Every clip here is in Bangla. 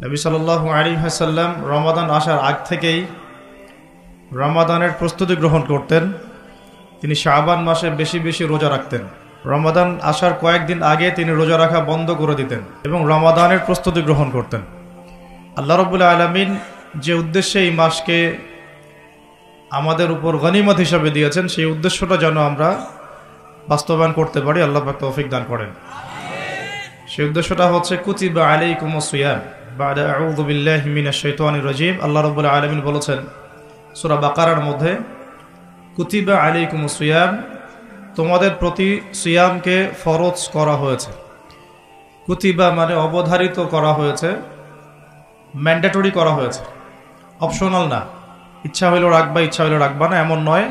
নবী সাল্লাল্লাহু আলাইহি ওয়াসাল্লাম রমাদান আসার আগ থেকেই রমাদানের প্রস্তুতি গ্রহণ করতেন। তিনি শাবান মাসে বেশি বেশি রোজা রাখতেন। রমাদান আসার কয়েকদিন আগে তিনি রোজা রাখা বন্ধ করে দিতেন এবং রমাদানের প্রস্তুতি গ্রহণ করতেন। আল্লাহ রাব্বুল আলামিন যে উদ্দেশ্যে এই মাসকে আমাদের উপর গনিমত হিসাবে দিয়েছেন, সেই উদ্দেশ্যটা যেন আমরা বাস্তবায়ন করতে পারি, আল্লাহ পাক তৌফিক দান করেন। সেই উদ্দেশ্যটা হচ্ছে কুতিবা আলাইকুমুস সিয়াম বা'দা আউযু বিল্লাহি মিনাশ শাইতানির রাজীম। আল্লাহ রাব্বুল আলামিন বলেছেন সূরা বাকারার মধ্যে, কুতিবা আলাইকুমুস সিয়াম, তোমাদের প্রতি সিয়ামকে ফরজ করা হয়েছে। কুতিবা মানে অবধারিত করা হয়েছে, ম্যান্ডেটরি করা হয়েছে, অপশনাল না, ইচ্ছা হইল রাখবা ইচ্ছা হইল রাখবা না এমন নয়।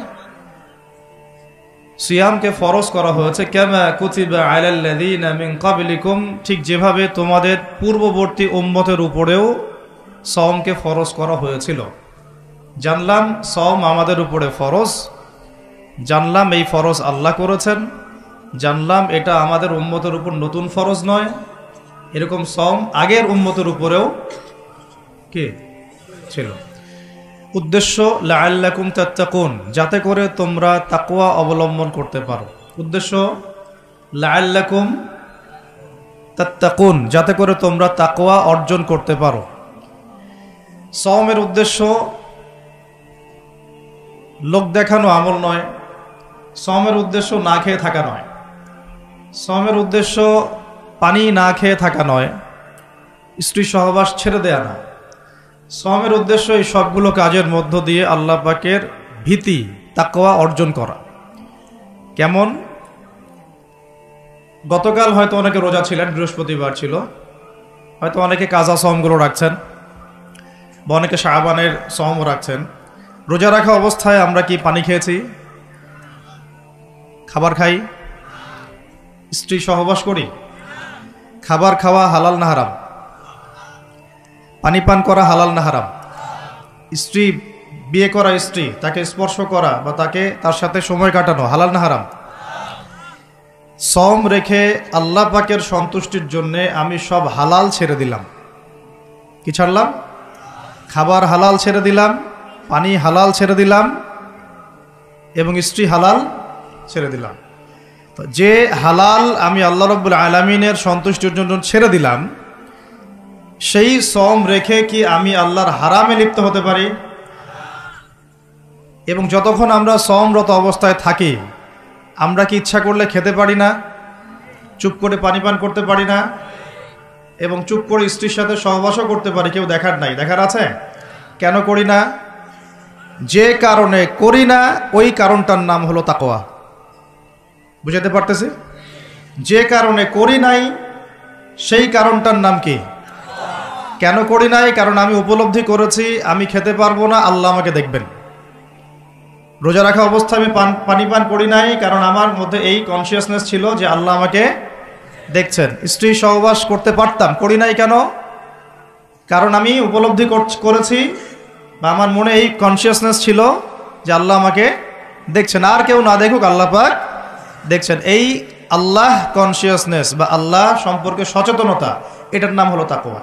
সিয়ামকে ফরজ করা হয়েছে কামা কুতিবা আলাল্লাযীনা মিন ক্বাবলিকুম, ঠিক যেভাবে তোমাদের পূর্ববর্তী উম্মতের উপরেও সওমকে ফরজ করা হয়েছিল। জানলাম সওম আমাদের উপরে ফরজ, জানলাম এই ফরজ আল্লাহ করেছেন, জানলাম এটা আমাদের উম্মতের উপর নতুন ফরজ নয়। এরকম সওম আগের উম্মতের উপরেও কি ছিল। উদ্দেশ্য লাআল্লাকুম তাত্তাকুন, যাতে করে তোমরা তাকওয়া অবলম্বন করতে পারো। উদ্দেশ্য লাআল্লাকুম তাত্তাকুন, যাতে করে তোমরা তাকওয়া অর্জন করতে পারো। সওমের উদ্দেশ্য লোক দেখানো আমল নয়, সওমের উদ্দেশ্য না খেয়ে থাকা নয়, সওমের উদ্দেশ্য পানি না খেয়ে থাকা নয়, স্ত্রী সহবাস ছেড়ে দেয়া না। সওমের উদ্দেশ্য এই সবগুলো কাজের মধ্য দিয়ে আল্লাহ পাকের ভীতি তাকওয়া অর্জন করা। কেমন? গতকাল হয়তো অনেকে রোজা ছিলেন, বৃহস্পতিবার ছিল, হয়তো অনেকে কাজা সওমগুলো রাখছেন বা অনেকে শাবানের সওমও রাখছেন। রোজা রাখা অবস্থায় আমরা কি পানি খেয়েছি, খাবার খাই, স্ত্রী সহবাস করি? খাবার খাওয়া হালাল না হারাম? পানি পান করা হালাল না হারাম? স্ত্রী, বিয়ে করা স্ত্রী, তাকে স্পর্শ করা বা তার সাথে সময় কাটানো হালাল না হারাম? সওম রেখে আল্লাহ পাকের সন্তুষ্টির জন্য আমি সব হালাল ছেড়ে দিলাম। কি ছাড়লাম? খাবার হালাল ছেড়ে দিলাম, পানি হালাল ছেড়ে দিলাম এবং স্ত্রী হালাল ছেড়ে দিলাম। তো যে হালাল আমি আল্লাহ রাব্বুল আলামিনের সন্তুষ্টির জন্য ছেড়ে দিলাম, সেই সওম রেখে কি আমি আল্লাহর হারামে লিপ্ত হতে পারি? এবং যতক্ষণ আমরা সওমরত অবস্থায় থাকি, আমরা কি ইচ্ছা করলে খেতে পারি না, চুপ করে পানি পান করতে পারি না, এবং চুপ করে স্ত্রীর সাথে সহবাসও করতে পারি, কেউ দেখার নাই? দেখার আছে? কেন করি না? যে কারণে করি না ওই কারণটার নাম হলো তাকওয়া। বুঝাতে পারতেছি? যে কারণে করি নাই সেই কারণটার নাম কি? কেন করি নাই? কারণ আমি উপলব্ধি করেছি আমি খেতে পারবো না, আল্লাহ আমাকে দেখবেন। রোজা রাখা অবস্থায় আমি পানি পান করি নাই, কারণ আমার মধ্যে এই কনসিয়াসনেস ছিল যে আল্লাহ আমাকে দেখছেন। স্ত্রী সহবাস করতে পারতাম, করি নাই কেন? কারণ আমি উপলব্ধি করেছি বা আমার মনে এই কনসিয়াসনেস ছিল যে আল্লাহ আমাকে দেখছেন, আর কেউ না দেখুক আল্লাহ পাক দেখছেন। এই আল্লাহ কনসিয়াসনেস বা আল্লাহ সম্পর্কে সচেতনতা, এটার নাম হলো তাকওয়া।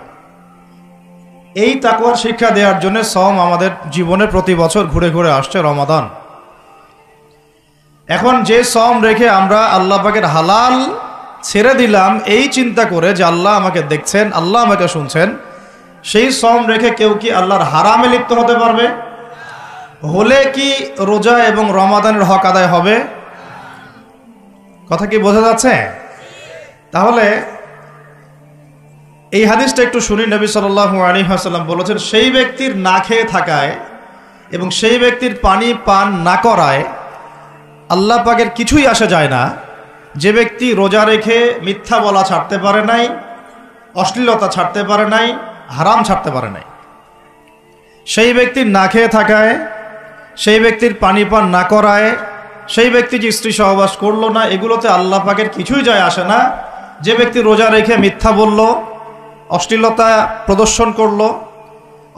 এই তাকওয়ার শিক্ষা দেওয়ার জন্য সওম আমাদের জীবনে প্রতি বছর ঘুরে ঘুরে আসছে রমাদান। এখন যে সওম রেখে আমরা আল্লাহ পাকের হালাল ছেড়ে দিলাম এই চিন্তা করে যে আল্লাহ আমাকে দেখছেন, আল্লাহ আমাকে শুনছেন, সেই সওম রেখে কেউ কি আল্লাহর হারামে লিপ্ত হতে পারবে? হলে কি রোজা এবং রমাদানের হক আদায় হবে? কথা কি বোঝা যাচ্ছে? তাহলে এই হাদিসটা একটু শুনি। নবী সাল্লাল্লাহু আলাইহি ওয়াসাল্লাম বলেছেন, সেই ব্যক্তির না খেয়ে থাকায় এবং সেই ব্যক্তির পানি পান না করায় আল্লাহ পাকের কিছুই আসা যায় না। যে ব্যক্তি রোজা রেখে মিথ্যা বলা ছাড়তে পারে নাই, অশ্লীলতা ছাড়তে পারে নাই, হারাম ছাড়তে পারে নাই, সেই ব্যক্তির না খেয়ে থাকায়, সেই ব্যক্তির পানি পান না করায়, সেই ব্যক্তি যে স্ত্রী সহবাস করলো না, এগুলোতে আল্লাহ পাকের কিছুই যায় আসে না। যে ব্যক্তি রোজা রেখে মিথ্যা বলল, অশ্লীলতা প্রদর্শন করলো,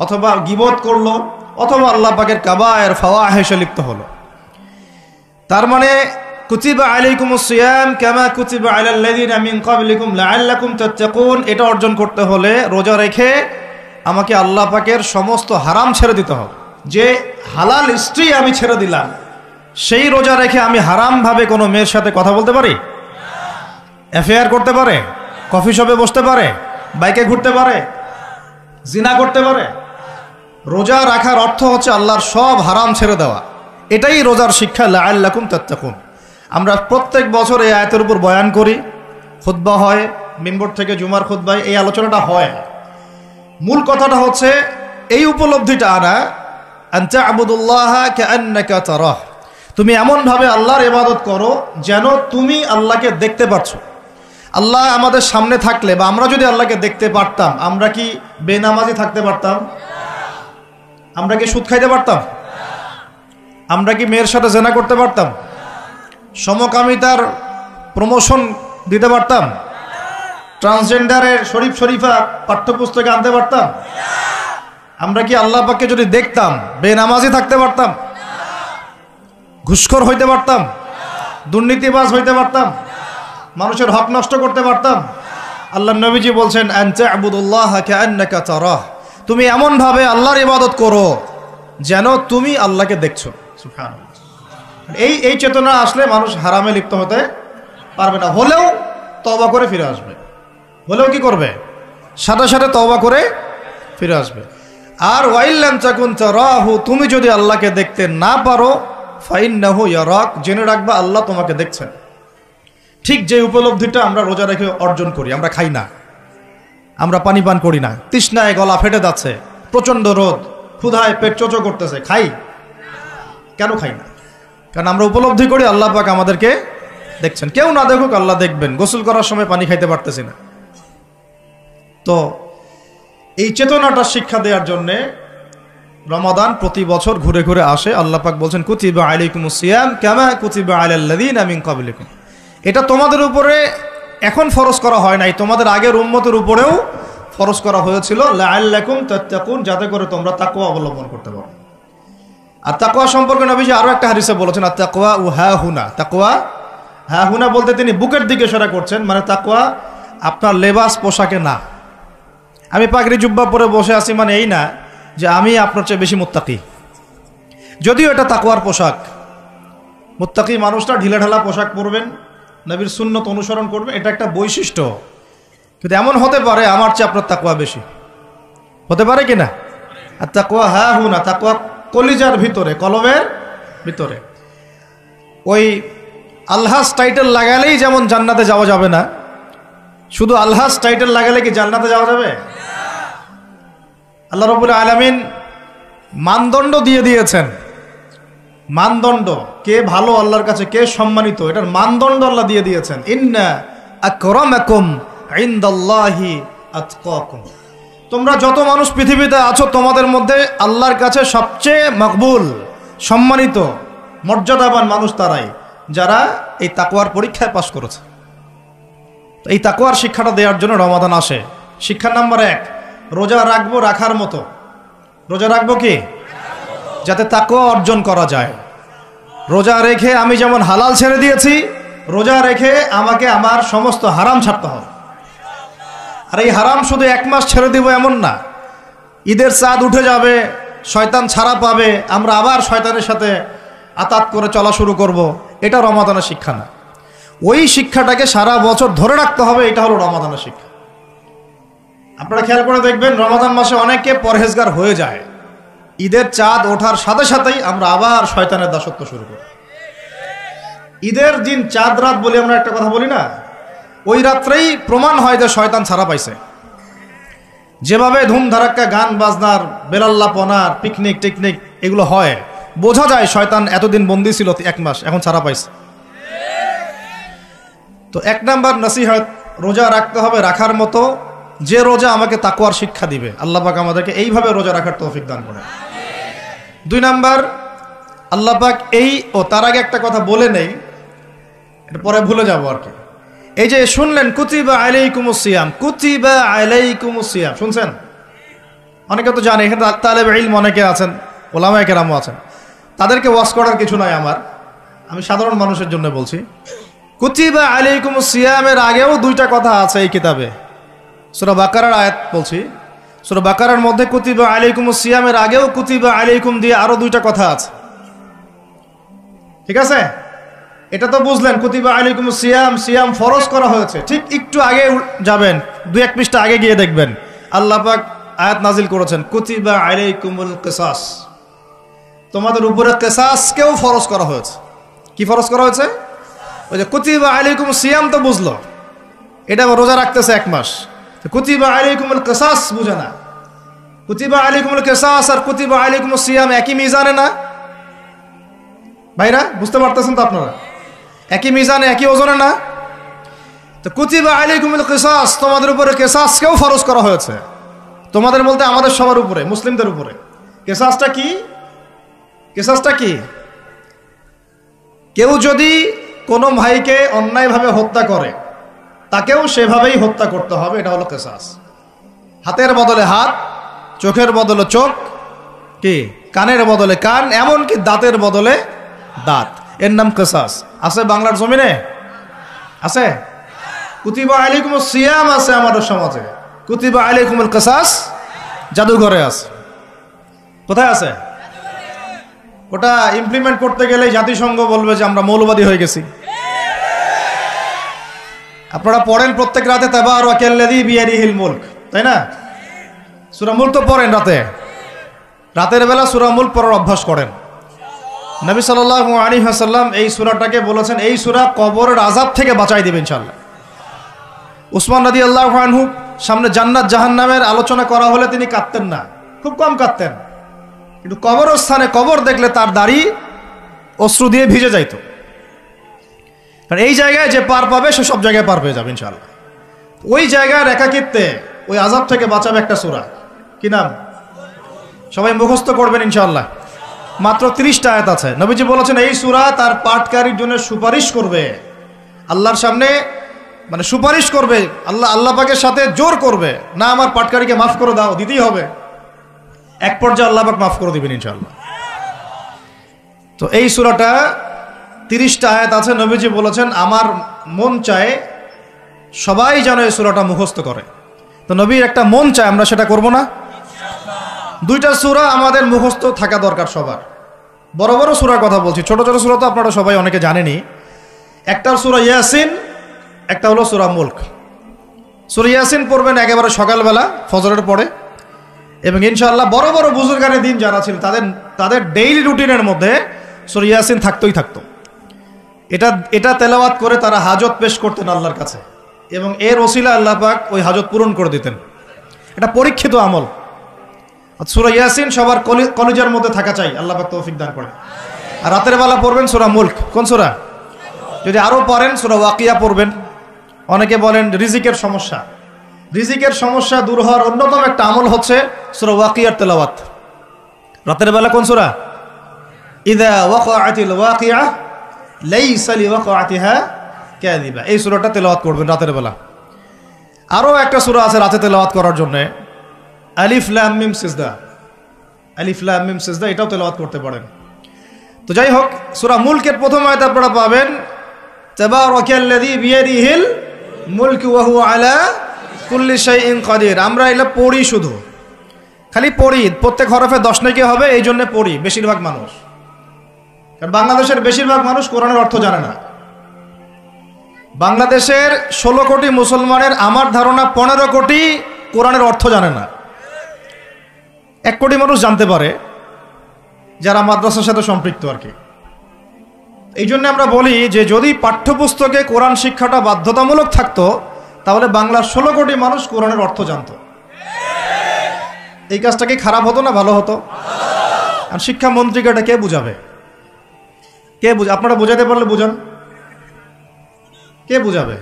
অথবা গীবত করলো, অথবা আল্লাহ পাকের কাবায়ের ফাওয়াহিশে লিপ্ত হলো, তার মানে কুতিবা আলাইকুমুস সিয়াম কামা কুতিবা আলাল্লাযীনা মিন ক্বাবলিকুম লাআল্লাকুম তাত্তাকুন, এটা অর্জন করতে হলে রোজা রেখে আমাকে আল্লাহ পাকের সমস্ত হারাম ছেড়ে দিতে হবে। যে হালাল স্ত্রী আমি ছেড়ে দিলাম, সেই রোজা রেখে আমি হারামভাবে কোনো মেয়ের সাথে কথা বলতে পারি, অ্যাফেয়ার করতে পারে, কফি শপে বসতে পারে, বাইকে ঘুরতে পারে, জিনা করতে পারে? রোজা রাখার অর্থ হচ্ছে আল্লাহর সব হারাম ছেড়ে দেওয়া। এটাই রোজার শিক্ষা, লাআল্লাকুম তাত্তাকুন। আমরা প্রত্যেক বছর এই আয়াতের উপর বয়ান করি, খুতবা হয়, মিম্বর থেকে জুমার খুতবায় এই আলোচনাটা হয়। মূল কথাটা হচ্ছে এই উপলব্ধিটা আনা, আনতা আবুদুল্লাহ কাআন্নাকা তারাহ, তুমি এমনভাবে আল্লাহর ইবাদত করো যেন তুমি আল্লাহকে দেখতে পাচ্ছ। আল্লাহ আমাদের সামনে থাকলে বা আমরা যদি আল্লাহকে দেখতে পারতাম, আমরা কি বেনামাজি থাকতে পারতাম? আমরা কি সুদ খাইতে পারতাম? আমরা কি মেয়ের সাথে জেনা করতে পারতাম? সমকামিতার প্রমোশন দিতে পারতাম? ট্রান্সজেন্ডারের শরীফ শরীফা পাঠ্যপুস্তকে আনতে পারতাম? আমরা কি আল্লাহ পাককে যদি দেখতাম বেনামাজি থাকতে পারতাম? ঘুষখোর হইতে পারতাম? দুর্নীতিবাজ হইতে পারতাম? মানুষের হক নষ্ট করতে পারতাম? আল্লাহর নবীজি বলছেন, আনতা আবুদুল্লাহ কাআন্নাকা তারাহ, তুমি এমনভাবে আল্লাহর ইবাদত করো যেন তুমি আল্লাহকে দেখছো। সুবহানাল্লাহ। এই চেতনা আসলে মানুষ হারামে লিপ্ত হতে পারবে না। হলেও তওবা করে ফিরে আসবে। হলেও কি করবে? সাথে সাথে তওবা করে ফিরে আসবে। আর ওয়াইল্লাম তাকুন তারাহু, তুমি যদি আল্লাহকে দেখতে না পারো, ফাইন্নাহু ইয়ারাক, জেনে রাখবা আল্লাহ তোমাকে দেখছেন। ঠিক যে উপলব্ধিটা আমরা রোজা রেখে অর্জন করি। আমরা খাই না, আমরা পানি পান করি না, তৃষ্ণায় গলা ফেটে যাচ্ছে, প্রচন্ড রোদ, ক্ষুধায় পেট চোচো করতেছে, খাই? কেন খাই না? কারণ আমরা উপলব্ধি করি আল্লাহ পাক আমাদেরকে দেখছেন। কেউ না দেখুক আল্লাহ দেখবেন। গোসল করার সময় পানি খাইতে পারতেছি না। তো এই চেতনাটা শিক্ষা দেওয়ার জন্যে রমাদান প্রতি বছর ঘুরে ঘুরে আসে। আল্লাহ পাক বলছেন, কুতিবা আলাইকুমুস সিয়াম কামা কুতিবা আলাল্লাযীনা মিন ক্বাবলিকুম। এটা তোমাদের উপরে এখন ফরজ করা হয় নাই, তোমাদের আগের উম্মতের উপরেও ফরজ করা হয়েছিল, লাআল্লাকুম তাত্তাকুন, যাতে করে তোমরা তাকওয়া অবলম্বন করতে পারো। আর তাকওয়া সম্পর্কে নবীজি আরো একটা হাদিসে বলেছেন, আর তাকওয়া হাহুনা। তাকওয়া হাহুনা বলতে তিনি বুকের দিকে ইশারা করছেন, মানে তাকওয়া আপনার লেবাস পোশাকে না। আমি পাগড়ি জুব্বা পরে বসে আছি মানে এই না যে আমি আপনার চেয়ে বেশি মুত্তাকি, যদিও এটা তাকওয়ার পোশাক। মুত্তাকি মানুষটা ঢিলাঢালা পোশাক পরবেন, নবীর সুন্নত অনুসরণ করবেন, এটা একটা বৈশিষ্ট্য। কিন্তু এমন হতে পারে আমার চেয়ে আপনার তাকওয়া বেশি, হতে পারে কিনা? আর তাকওয়া হাহুনা, তাকওয়া কলিজার ভিতরে, কলমের ভিতরে। ওই আলহাজ টাইটেল লাগালেই যেমন জান্নাতে যাওয়া যাবে না, শুধু আলহাজ টাইটেল লাগালে কি জান্নাতে যাওয়া যাবে? আল্লাহ রাব্বুল আলামিন মানদণ্ড দিয়ে দিয়েছেন। মানদণ্ড, কে ভালো আল্লাহর কাছে, কে সম্মানিত, এটার মানদণ্ড আল্লাহ দিয়ে দিয়েছেন। ইন্না আকরামাকুম ইনদাল্লাহি আতকাকুম। তোমরা যত মানুষ পৃথিবীতে আছো, তোমাদের মধ্যে আল্লাহর কাছে সবচেয়ে মকবুল, সম্মানিত, মর্যাদাবান মানুষ তারাই যারা এই তাকওয়ার পরীক্ষায় পাশ করেছে। এই তাকওয়ার শিক্ষাটা দেওয়ার জন্য রমাদান আসে। শিক্ষা নাম্বার 1, রোজা রাখবো রাখার মতো। রোজা রাখবো কি? যাতে তাকওয়া অর্জন করা যায়। রোজা রেখে আমি যেমন হালাল ছেড়ে দিয়েছি, রোজা রেখে আমাকে আমার সমস্ত হারাম ছাড়তে হবে। আর এই হারাম শুধু 1 মাস ছেড়ে দিব এমন না। ঈদের চাঁদ উঠে যাবে, শয়তান ছাড়া পাবে, আমরা আবার শয়তানের সাথে আতাত করে চলা শুরু করব, এটা রমাদানের শিক্ষা না। ওই শিক্ষাটাকে সারা বছর ধরে রাখতে হবে, এটা হলো রমাদানের শিক্ষা। আপনারা খেয়াল করে দেখবেন, রমাদান মাসে অনেকে পরহেজগার হয়ে যায়, ঈদের চাঁদ ওঠার সাথে সাথেই আমরা আবার শয়তানের দাসত্ব শুরু করি। ঈদের দিন চাঁদ রাত বলি আমরা একটা কথা বলি না, ওই রাত্রেই প্রমাণ হয় যে শয়তান ছাড়া পাইছে। যেভাবে ধুমধারাক্কা গান বাজনার, বেলাল্লাপনার, পিকনিক টিকনিক এগুলো হয়, বোঝা যায় শয়তান এতদিন বন্দী ছিল 1 মাস, এখন ছাড়া পাইছে। তো 1 নাম্বার নসিহত, রোজা রাখতে হবে রাখার মতো, যে রোজা আমাকে তাকওয়ার শিক্ষা দিবে। আল্লাহ পাক আমাদেরকে এইভাবে রোজা রাখার তৌফিক দান করে। 2 নাম্বার, আল্লাহ পাক তার আগে একটা কথা বলে নেই, এটা পরে ভুলে যাব আর কি। এই যে শুনলেন কুতিবা আলাইকুমুস সিয়াম, কুতিবা আলাইকুমুস সিয়াম, শুনছেন? অনেকে তো জানে, এখানে তালেব ইলম অনেকে আছেন, ওলামায়ে কেরামও আছেন, তাদেরকে ওয়াজ করার কিছু নাই আমার, আমি সাধারণ মানুষের জন্য বলছি। কুতিবা আলাইকুমুস সিয়ামের আগেও 2টা কথা আছে এই কিতাবে। সূরা বাকারার আয়াত বলছি, সূরা বাকারার মধ্যে কুতিবা আলাইকুমুস সিয়ামের আগেও কুতিবা আলাইকুম দিয়ে আরো দুইটা কথা আছে, ঠিক আছে? এটা তো বুঝলেন কুতিবা আলাইকুমুস সিয়াম, সিয়াম ফরজ করা হয়েছে। ঠিক একটু আগে যাবেন, 2-1 পৃষ্ঠা আগে গিয়ে দেখবেন আল্লাহ পাক আয়াত নাজিল করেছেন কুতিবা আলাইকুমুল কিসাস, তোমাদের উপরে কিসাসকেও ফরজ করা হয়েছে। কি ফরজ করা হয়েছে? ওই যে কুতিবা আলাইকুমুস সিয়াম তো বুঝলো, এটা রোজা রাখতেছে 1 মাস, কুতিবা আলাইকুমুল কিসাস বুঝে না। কুতিবা আলাইকুমুল কিসাস আর কুতিবা আলাইকুমুস সিয়াম একই মিজানে না ভাইরা? বুঝতে পারতেছেন তো আপনারা? একই মিজানে, একই ওজনে না? তো কুতিবা আলাইকুমুল কিসাস, তোমাদের উপরে কিসাসকেও ফরজ করা হয়েছে। তোমাদের বলতে আমাদের সবার উপরে, মুসলিমদের উপরে। কিসাসটা কি? কিসাসটা কি? কেউ যদি কোনো ভাইকে অন্যায়ভাবে হত্যা করে, তাকেও সেভাবেই হত্যা করতে হবে, এটা হলো কিসাস। হাতের বদলে হাত, চোখের বদলে চোখ, কি কানের বদলে কান, এমনকি দাঁতের বদলে দাঁত, এর নাম কিসাস। আছে বাংলার জমিনে? আছে? কুতিবা আলাইকুমুস সিয়াম আছে আমাদের সমাজে, কুতিবা আলাইকুমুল কিসাস জাদুঘরে আছে। কোথায় আছে? ওটা ইমপ্লিমেন্ট করতে গেলে জাতিসংঘ বলবে যে আমরা মৌলবাদী হয়ে গেছি। আপনারা পড়েন প্রত্যেক রাতে তাবারাকাল্লাযী বিয়াদিহিল মুলক, তাই না? সূরা মুলক তো পড়েন রাতে, রাতের বেলা সূরা মুলক পড়ার অভ্যাস করেন। নবী সাল্লাল্লাহু আলাইহি ওয়াসাল্লাম এই সূরাটাকে বলেছেন এই সূরা কবরের আযাব থেকে বাঁচাই দিবে ইনশাআল্লাহ। উসমান রাদিয়াল্লাহু আনহু সামনে জান্নাত জাহান্নামের আলোচনা করা হলে তিনি কাঁদতেন না, খুব কম কাঁদতেন, কিন্তু কবরস্থানে কবর দেখলে তার দাড়ি অশ্রু দিয়ে ভিজে যাইত। কারণ এই জায়গায় যে পার পাবে সে সব জায়গায় পার পেয়ে যাবে ইনশাআল্লাহ। ওই জায়গার একাকিত্বে ওই আযাব থেকে বাঁচাবে একটা সূরা, কি নাম? সবাই মুখস্থ করবেন ইনশাআল্লাহ। মাত্র 30টা আয়াত আছে। নবীজি বলেছেন এই সূরা তার পাঠকারীর জন্য সুপারিশ করবে আল্লাহর সামনে, মানে সুপারিশ করবে আল্লাহ পাকের সাথে জোর করবে, না আমার পাঠকারীকে মাফ করে দাও, দিতেই হবে। এক পর্যায়ে আল্লাহ পাক মাফ করে দিবেন ইনশাআল্লাহ। তো এই সূরাটা 30টা আয়াত আছে। নবীজি বলেছেন আমার মন চায় সবাই যেন এই সূরাটা মুখস্থ করে। তো নবীর একটা মন চায়, আমরা সেটা করব না? 2টা সূরা আমাদের মুখস্থ থাকা দরকার সবার। বড় বড় সূরার কথা বলছি, ছোট ছোট সূরা তো আপনারা সবাই অনেকে জানেনই। একটা সূরা ইয়াসিন, একটা হলো সূরা মুলক। সূরা ইয়াসিন পড়বেন একেবারে সকালবেলা ফজরের পরে, এবং ইনশাআল্লাহ বড় বড় বুজুর্গানের দিন যারা ছিল তাদের ডেইলি রুটিনের মধ্যে সূরা ইয়াসিন থাকতোই থাকতো। এটা তেলাওয়াত করে তারা হাজত পেশ করতেন আল্লাহর কাছে, এবং এর ওসিলা আল্লাহ পাক ওই হাজত পূরণ করে দিতেন। এটা পরীক্ষিত আমল। সূরা ইয়াসিন সবার কলিজার মধ্যে থাকা চাই, আল্লাহ পাক তৌফিক দান করেন। আর রাতের বেলা পড়বেন সূরা মুলক। কোন সূরা? যদি আরও পারেন সূরা ওয়াকিয়া পড়বেন। অনেকে বলেন রিজিকের সমস্যা, রিজিকের সমস্যা দূর হওয়ার অন্যতম একটা আমল হচ্ছে সূরা ওয়াকিয়ার তেলাওয়াত। রাতের বেলা কোন সূরা? ইযা ওয়াকাআতিল ওয়াকিআ লাইসা লিওয়াকাআতিহা কাযিবা, এই সূরাটা তেলাওয়াত করবেন রাতের বেলা। আরও একটা সূরা আছে রাতে তেলাওয়াত করার জন্য, আলিফ লাম মিম সিজদা। আলিফ লাম মিম সিজদা, এটাও তেলাওয়াত করতে পারেন। তো যাই হোক, সূরা মুলকের প্রথম আয়াত আপনারা পাবেন তাবারাকাল্লাযী বিয়াদিহিল মুলকু ওয়া হুয়া আলা কুল্লি শাইইন কাদির। আমরা এটা পড়ি, শুধু খালি পড়ি, প্রত্যেক হরফে 10 নেকি হবে, এই জন্য পড়ি বেশিরভাগ মানুষ। কারণ বাংলাদেশের বেশিরভাগ মানুষ কোরআনের অর্থ জানে না। বাংলাদেশের 16 কোটি মুসলমানের আমার ধারণা 15 কোটি কোরআনের অর্থ জানে না। 1 কোটি মানুষ জানতে পারে যারা মাদ্রাসার সাথে সম্পৃক্ত আর কি। এই জন্য আমরা বলি যে যদি পাঠ্যপুস্তকে কোরআন শিক্ষাটা বাধ্যতামূলক থাকতো তাহলে বাংলার 16 কোটি মানুষ কোরআনের অর্থ জানতো। এই কাজটা কি খারাপ হতো না ভালো হতো? আর শিক্ষামন্ত্রীকে এটা কে বুঝাবে? আপনারা বুঝাতে পারলে বুঝান, কে বুঝাবে?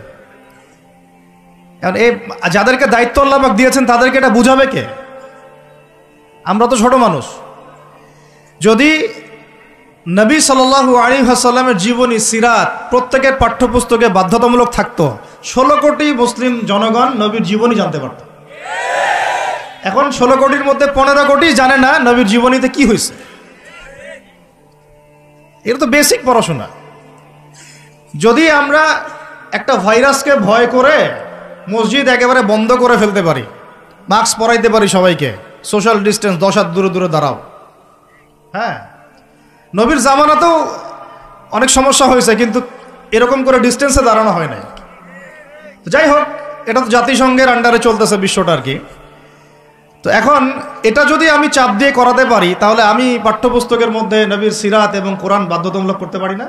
কারণ এই যাদেরকে দায়িত্ব আল্লাহ পাক দিয়েছেন তাদেরকে এটা বুঝাবে কে? আমরা তো ছোট মানুষ। যদি নবী সাল্লাল্লাহু আলাইহি ওয়াসাল্লামের জীবনী সিরাত প্রত্যেকের পাঠ্যপুস্তকে বাধ্যতামূলক থাকতো, 16 কোটি মুসলিম জনগণ নবীর জীবনী জানতে পারত। এখন 16 কোটির মধ্যে 15 কোটি জানে না নবীর জীবনীতে কি হয়েছে। এটা তো বেসিক পড়াশোনা। যদি আমরা একটা ভাইরাসকে ভয় করে মসজিদ একেবারে বন্ধ করে ফেলতে পারি, মাস্ক পরাইতে পারি সবাইকে, সোশ্যাল ডিস্টেন্স 10 হাত দূরে দূরে দাঁড়াও। হ্যাঁ, নবীর জামানাতেও অনেক সমস্যা হয়েছে, কিন্তু এরকম করে ডিস্টেন্সে দাঁড়ানো হয় নাই। যাই হোক, এটা তো জাতিসংঘের আন্ডারে চলতেছে বিশ্বটা আর কি। তো এখন এটা যদি আমি চাপ দিয়ে করাতে পারি, তাহলে আমি পাঠ্যপুস্তকের মধ্যে নবীর সিরাত এবং কোরআন বাধ্যতামূলক করতে পারি না?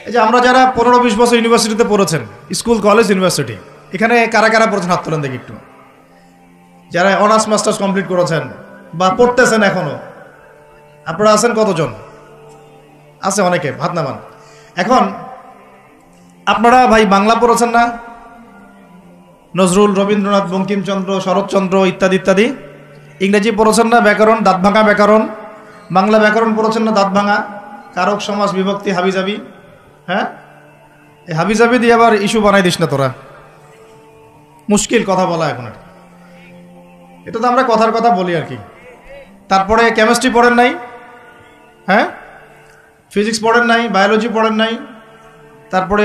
এই যে আমরা যারা 15-20 বছর ইউনিভার্সিটিতে পড়েছেন, স্কুল কলেজ ইউনিভার্সিটি, এখানে কারা কারা পড়েছেন হাত তোলেন দেখি একটু। যারা অনার্স মাস্টার্স কমপ্লিট করেছেন বা পড়তেছেন এখনো, আপনারা আছেন কতজন? আছে অনেকে, হাত নামান। এখন আপনারা ভাই বাংলা পড়েছেন না? নজরুল, রবীন্দ্রনাথ, বঙ্কিমচন্দ্র, শরৎচন্দ্র ইত্যাদি ইত্যাদি। ইংরেজি পড়েছেন না? ব্যাকরণ, দাঁত ভাঙা ব্যাকরণ। বাংলা ব্যাকরণ পড়েছেন না? দাঁত ভাঙা, কারক, সমাস, বিভক্তি, হাবিজাবি। হ্যাঁ, এই হাবিজাবি দিয়ে আবার ইস্যু বানাই দিস না তোরা, মুশকিল কথা বলা এখন। এটা তো আমরা কথার কথা বলি আর কি। তারপরে কেমিস্ট্রি পড়েন নাই? হ্যাঁ, ফিজিক্স পড়েন নাই? বায়োলজি পড়েন নাই? তারপরে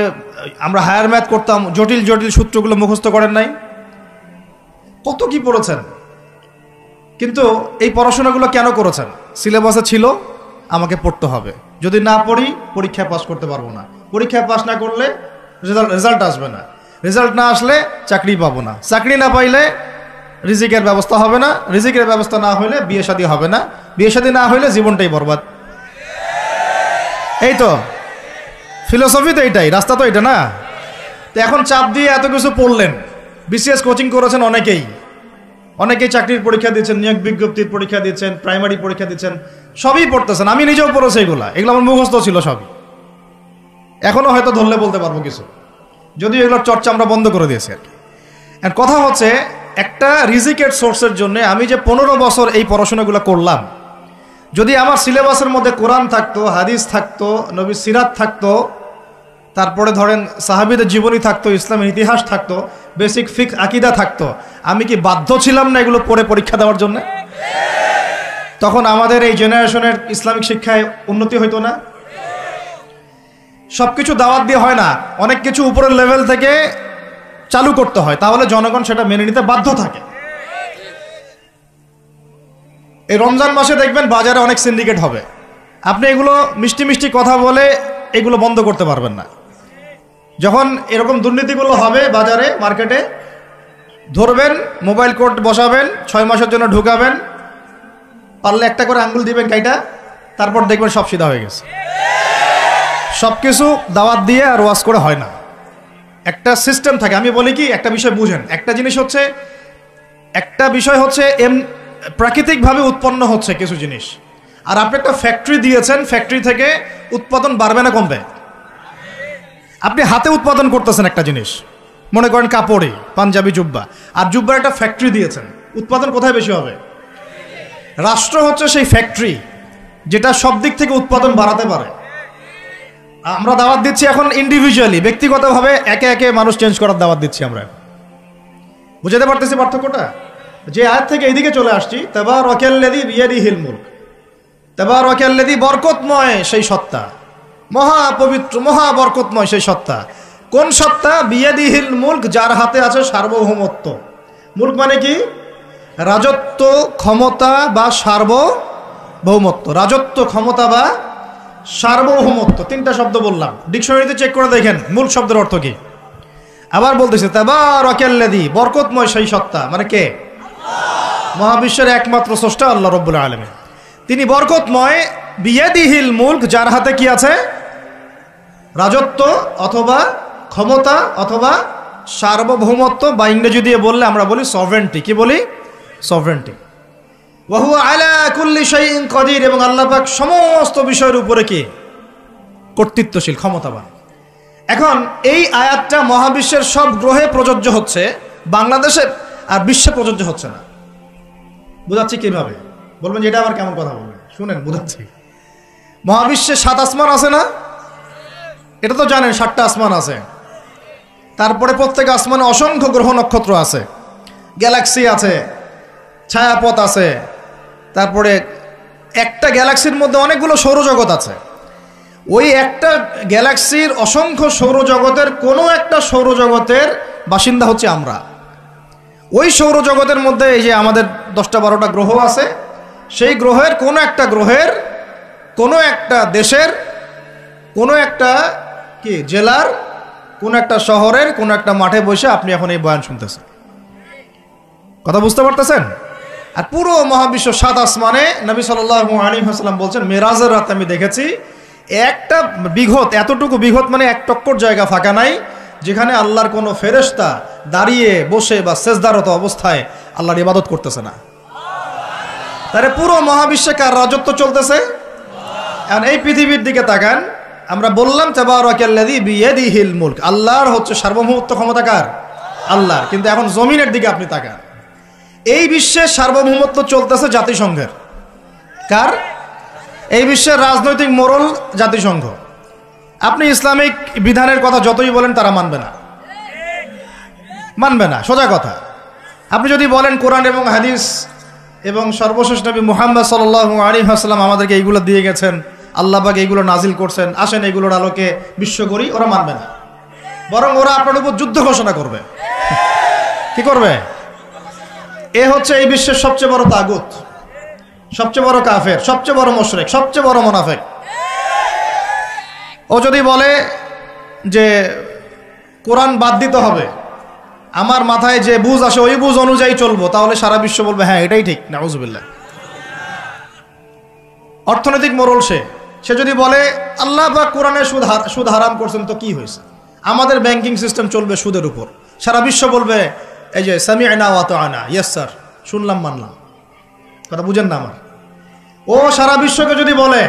আমরা হায়ার ম্যাথ করতাম, জটিল জটিল সূত্রগুলো মুখস্থ করেন নাই? কত কি পড়েছেন। কিন্তু এই পড়াশোনাগুলো কেন করেছেন? সিলেবাসে ছিল, আমাকে পড়তে হবে, যদি না পড়ি পরীক্ষায় পাস করতে পারবো না, পরীক্ষায় পাস না করলে রেজাল্ট আসবে না, রেজাল্ট না আসলে চাকরি পাবো না, চাকরি না পাইলে রিজিকের ব্যবস্থা হবে না, রিজিকের ব্যবস্থা না হইলে বিয়ে শাদী হবে না, বিয়ে শাদী না হইলে জীবনটাই বরবাদ। এই তো ফিলোসফি, তো এইটাই, রাস্তা তো এটা না। তো এখন চাপ দিয়ে এত কিছু পড়লেন, বিসিএস কোচিং করেছেন অনেকেই চাকরির পরীক্ষা দিচ্ছেন, নিয়োগ বিজ্ঞপ্তির পরীক্ষা দিচ্ছেন, প্রাইমারি পরীক্ষা দিচ্ছেন, সবই পড়তেছেন। আমি নিজেও পড়েছি এগুলো আমার মুখস্থ ছিল সবই, এখনো হয়তো ধরলে বলতে পারবো কিছু, যদিও এগুলোর চর্চা আমরা বন্ধ করে দিয়েছি আর কি। আর কথা হচ্ছে, একটা রিজিকের সোর্সের জন্য আমি যে 15 বছর এই পড়াশোনাগুলো করলাম, যদি আমার সিলেবাসের মধ্যে কোরআন থাকতো, হাদিস থাকতো, নবীর সিরাত থাকতো, তারপরে ধরেন সাহাবীদের জীবনী থাকতো, ইসলামের ইতিহাস থাকতো, বেসিক ফিকহ আকীদা থাকতো, আমি কি বাধ্য ছিলাম না এগুলো পড়ে পরীক্ষা দেওয়ার জন্য? তখন আমাদের এই জেনারেশনের ইসলামিক শিক্ষায় উন্নতি হইতো না? সবকিছু দাওয়াত দিয়ে হয় না, অনেক কিছু উপরের লেভেল থেকে চালু করতে হয়, তাহলে জনগণ সেটা মেনে নিতে বাধ্য থাকে। এই রমজান মাসে দেখবেন বাজারে অনেক সিন্ডিকেট হবে, আপনি এগুলো মিষ্টি মিষ্টি কথা বলে এগুলো বন্ধ করতে পারবেন না। যখন এরকম দুর্নীতিগুলো হবে বাজারে, মার্কেটে, ধরবেন, মোবাইল কোর্ট বসাবেন, 6 মাসের জন্য ঢুকাবেন, পারলে একটা করে আঙ্গুল দিবেন কাইটা, তারপর দেখবেন সব সিধা হয়ে গেছে। সব কিছু দাওয়াত দিয়ে আর ওয়াজ করে হয় না, একটা সিস্টেম থাকে। আমি বলি কি, একটা বিষয় বুঝেন, একটা জিনিস হচ্ছে, একটা বিষয় হচ্ছে প্রাকৃতিকভাবে উৎপন্ন হচ্ছে কিছু জিনিস, আর আপনি একটা ফ্যাক্টরি দিয়েছেন, ফ্যাক্টরি থেকে উৎপাদন বাড়বে না কমবে? আপনি হাতে উৎপাদন করতেছেন একটা জিনিস, মনে করেন কাপড়ে পাঞ্জাবি জুব্বা, আর জুব্বার একটা ফ্যাক্টরি দিয়েছেন, উৎপাদন কোথায় বেশি হবে? রাষ্ট্র হচ্ছে সেই ফ্যাক্টরি যেটা সব দিক থেকে উৎপাদন বাড়াতে পারে। আমরা দাওয়াত দিচ্ছি এখন ইন্ডিভিজুয়ালি, ব্যক্তিগতভাবে একে একে মানুষ চেঞ্জ করার দাওয়াত দিচ্ছি আমরা। বুঝাতে পারতেছি পার্থক্যটা? যে আয়াত থেকে এইদিকে চলে আসছি, তাবারাকাল্লাযী বিয়াদিহিল মুলক, তাবারাকাল্লাযী বরকতময় সেই সত্তা, মহা পবিত্র মহা বরকতময় সেই সত্তা। কোন সত্তা? বিয়াদিহিল মুলক, যার হাতে আছে সার্বভৌমত্ব। মুলক মানে কি? রাজত্ব, ক্ষমতা বা সার্বভৌমত্ব। রাজত্ব, ক্ষমতা বা সার্বভৌমত্ব, 3টা শব্দ বললাম, ডিকশনারিতে চেক করে দেখেন মূল শব্দের অর্থ কি। আবার বলতেছে তাবারাকাল্লাযী, বরকতময় সেই সত্তা, মানে কে? মহাবিশ্বের একমাত্র স্রষ্টা আল্লাহ রাব্বুল আলামিন, তিনি বরকতময়। বিয়াদিহিল মুলক, যার হাতে কি আছে? রাজত্ব অথবা ক্ষমতা অথবা সার্বভৌমত্ব, বা ইংরেজি দিয়ে বললে আমরা বলি সভরেন্টি। কি বলি? সভরেন্টি। ওয়া হুয়া আলা কুল্লি শাইইন কাদির, এবং আল্লাহ পাক সমস্ত বিষয়ের উপরে কি? কর্তৃত্বশীল, ক্ষমতাবান। এখন এই আয়াতটা মহাবিশ্বের সব গ্রহে প্রযোজ্য হচ্ছে, বাংলাদেশে আর বিশ্বে প্রযোজ্য হচ্ছে না। বুঝাচ্ছি কিভাবে? বলবেন যে এটা আবার কেমন কথা বলবেন, শুনেন বুঝাচ্ছি। মহাবিশ্বে 7 আসমান আছে না? এটা তো জানেন, 7টা আসমান আছে। তারপরে প্রত্যেক আসমানে অসংখ্য গ্রহ নক্ষত্র আছে, গ্যালাক্সি আছে, ছায়াপথ আছে, তারপরে একটা গ্যালাক্সির মধ্যে অনেকগুলো সৌরজগৎ আছে। ওই একটা গ্যালাক্সির অসংখ্য সৌরজগতের কোনো একটা সৌরজগতের বাসিন্দা হচ্ছে আমরা। ওই সৌরজগতের মধ্যে এই যে আমাদের 10-12টা গ্রহ আছে, সেই গ্রহের কোনো একটা গ্রহের কোনো একটা দেশের কোনো একটা কি জেলার কোনো একটা শহরের কোনো একটা মাঠে বসে আপনি এখন এই বয়ান শুনতেছেন। কথা বুঝতে পারতেছেন? আর পুরো মহাবিশ্ব 7 আসমানে নবী সাল্লাল্লাহু আলাইহি ওয়াসাল্লাম বলছেন, মেরাজের রাতে আমি দেখেছি একটা বিঘত, এতটুকু বিঘত মানে 1 টক্কর জায়গা ফাঁকা নাই যেখানে আল্লাহর কোনো ফেরেশতা দাঁড়িয়ে বসে বা সেজদারত অবস্থায় আল্লাহর ইবাদত করতেছে না। তাহলে পুরো মহাবিশ্বে কার রাজত্ব চলতেছে? এখন এই পৃথিবীর দিকে তাকান, আমরা বললাম তাবারাকাল্লাযী বিয়াদিহিল মুলক, আল্লাহর হচ্ছে সার্বভৌমত্ব ক্ষমতা কার? আল্লাহর। কিন্তু এখন জমিনের দিকে আপনি তাকান, এই বিশ্বের সার্বভৌমত্ব চলতেছে জাতিসংঘের। কার? এই বিশ্বের রাজনৈতিক মোড়ল জাতিসংঘ। আপনি ইসলামিক বিধানের কথা যতই বলেন তারা মানবে না, মানবে না, সোজা কথা। আপনি যদি বলেন কোরআন এবং হাদিস এবং সর্বশেষ নবী মুহাম্মদ সাল্লাল্লাহু আলাইহি ওয়াসাল্লাম আমাদেরকে এইগুলো দিয়ে গেছেন, আল্লাহ পাক এইগুলো নাজিল করছেন, আসেন এগুলোর আলোকে বিশ্ব করি, ওরা মানবে না। বরং ওরা আপনার উপর যুদ্ধ ঘোষণা করবে। কি করবে? এ হচ্ছে এই বিশ্বের সবচেয়ে বড় তাগুত, সবচেয়ে বড় কাফের, সবচেয়ে বড় মুশরিক, সবচেয়ে বড় মুনাফিক। ও যদি বলে যে কোরআন বাদ দিতে হবে, আমার মাথায় যে বুঝ আসে ওই বুঝ অনুযায়ী চলবো, তাহলে সারা বিশ্ব বলবে হ্যাঁ এটাই ঠিক। নাউজুবিল্লাহ। অর্থনৈতিক মোড়ল সে যদি বলে আল্লাহ বা কোরআনে সুদ হারাম করছেন তো কি হয়েছে, আমাদের ব্যাংকিং সিস্টেম চলবে সুদের উপর, সারা বিশ্ব বলবে এই যে সামি'না ওয়া আতা'না, ইয়েস স্যার, শুনলাম মানলাম। কথা বুঝেন না আমার? ও সারা বিশ্বকে যদি বলে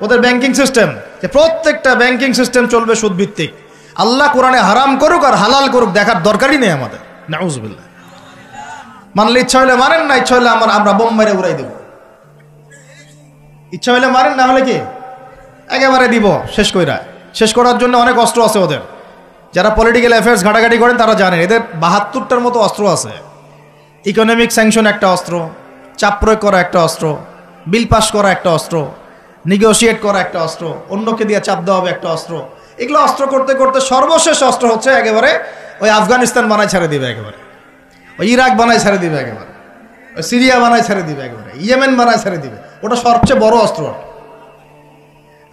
ওদের ব্যাংকিং সিস্টেম, যে প্রত্যেকটা ব্যাংকিং সিস্টেম চলবে সুদ ভিত্তিক, আল্লাহ কোরআনে হারাম করুক আর হালাল করুক দেখার দরকারই নেই আমাদের। নাউজুবিল্লাহ। মানলে ইচ্ছা হলে মারেন, না ইচ্ছা হলে আমরা বোম মেরে উড়াই দেব। ইচ্ছা হলে মারেন, না হলে কি একেবারে দিব শেষ কইরা। শেষ করার জন্য অনেক অস্ত্র আছে ওদের। যারা পলিটিক্যাল অ্যাফেয়ার্স ঘাটাঘাটি করেন তারা জানেন এদের 72টার মতো অস্ত্র আছে। ইকোনমিক স্যাংশন একটা অস্ত্র, চাপ প্রয়োগ করা একটা অস্ত্র, বিল পাস করা একটা অস্ত্র, নেগোশিয়েট করা একটা অস্ত্র, অন্যকে দিয়ে চাপ দেওয়া হবে একটা অস্ত্র। এগুলো অস্ত্র করতে করতে সর্বশেষ অস্ত্র হচ্ছে একেবারে ওই আফগানিস্তান বানায় ছেড়ে দিবে, একেবারে ওই ইরাক বানায় ছেড়ে দিবে, একেবারে ওই সিরিয়া বানায় ছেড়ে দিবে, একেবারে ইয়েমেন বানায় ছেড়ে দিবে। ওটা সবচেয়ে বড় অস্ত্র।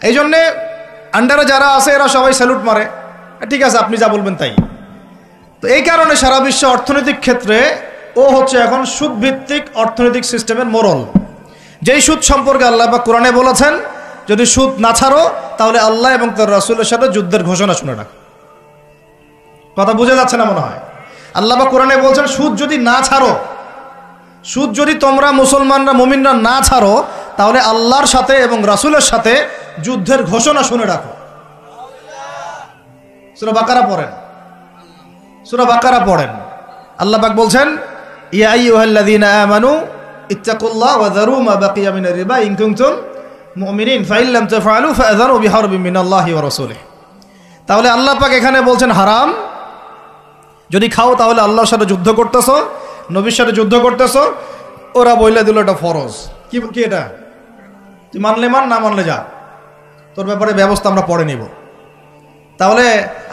এই জন্যে আন্ডারে যারা আছে এরা সবাই স্যালুট মারে, ঠিক আছে আপনি যা বলবেন তাই। তো এই কারণে সারা বিশ্ব অর্থনৈতিক ক্ষেত্রে ও হচ্ছে এখন সুদভিত্তিক অর্থনৈতিক সিস্টেমের মোড়ল। যেই সুদ সম্পর্কে আল্লাহ পাক কোরআনে বলেছেন যদি সুদ না ছাড়ো তাহলে আল্লাহ এবং তার রাসূলের সাথে যুদ্ধের ঘোষণা শুনে রাখো। কথা বুঝে যাচ্ছে না মনে হয়? আল্লাহ পাক কোরআনে বলছেন সুদ যদি না ছাড়ো, সুদ যদি তোমরা মুসলমানরা মুমিনরা না ছাড়ো তাহলে আল্লাহর সাথে এবং রাসূলের সাথে যুদ্ধের ঘোষণা শুনে রাখো। সূরা বাকারা পড়েন, সূরা বাকারা পড়েন। আল্লাহ পাক বলছেন ইয়া আইয়ুহাল্লাযীনা আমানু ইত্তাকুল্লাহ ওয়া যারু মা বাকিয়া মিনার রিবা ইন কুনতুম মুমিনিন ফাইন লাম তাফআলু ফাআযানু বিহারবিন মিনাল্লাহি ওয়া রাসূলিহি। তাহলে আল্লাহ পাক এখানে বলছেন হারাম, যদি খাও তাহলে আল্লাহর সাথে যুদ্ধ করতেছো, নবীর সাথে যুদ্ধ করতেছো। ওরা বইলে দিল এটা ফরজ। কি কি এটা? তুই মানলে মান, না মানলে যা, তোর ব্যাপারে ব্যবস্থা আমরা পরে নিব। তাহলে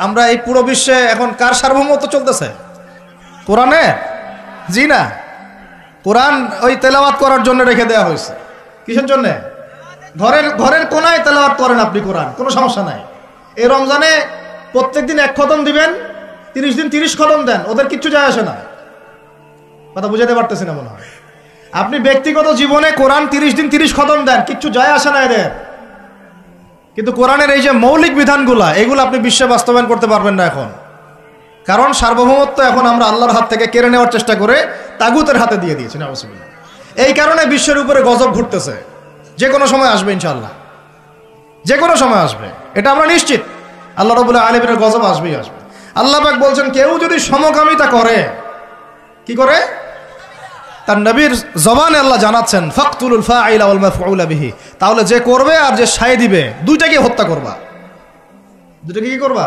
আমরা এই পুরো বিশ্বে এখন কার সার্বভৌমত্ব চলতেছে? কোরআনে? জি না, কোরআন ওই তেলাওয়াত করার জন্য রেখে দেওয়া হয়েছে। কিসের জন্য? ঘরের কোনায় তেলাওয়াত করেন আপনি কোরআন, কোনো সমস্যা নাই। এই রমজানে প্রত্যেকদিন 1 খতম দিবেন, 30 দিন 30 খতম দেন, ওদের কিচ্ছু যায় আসে না। কথা বুঝাতে পারতেছি না মনে হয়? আপনি ব্যক্তিগত জীবনে কোরআন 30 দিন 30 খতম দেন, কিচ্ছু যায় আসে না এদের। কিন্তু কোরআনের এই যে মৌলিক বিধানগুলা, এগুলো আপনি বিশ্বে বাস্তবায়ন করতে পারবেন না এখন। কারণ সার্বভৌমত্ব এখন আমরা আল্লাহর হাত থেকে কেড়ে নেওয়ার চেষ্টা করে তাগুতের হাতে দিয়ে দিয়েছি। নাউজুবিল্লাহ। এই কারণে বিশ্বের উপরে গজব ঘুরতেছে। যে কোনো সময় আসবে ইনশাআল্লাহ, যে কোনো সময় আসবে, এটা আমরা নিশ্চিত। আল্লাহ রাব্বুল আলামিনের গজব আসবেই আসবে। আল্লাহ পাক বলছেন কেউ যদি সমকামিতা করে, কি করে? তার নবীর জবানে আল্লাহ জানাচ্ছেন ফাকতুলুল ফাইলা ওয়াল মাফউলা বিহি, তাহলে যে করবে আর যে সায় দিবে দুইটাকে হত্যা করবা। দুইটাকে কি করবা?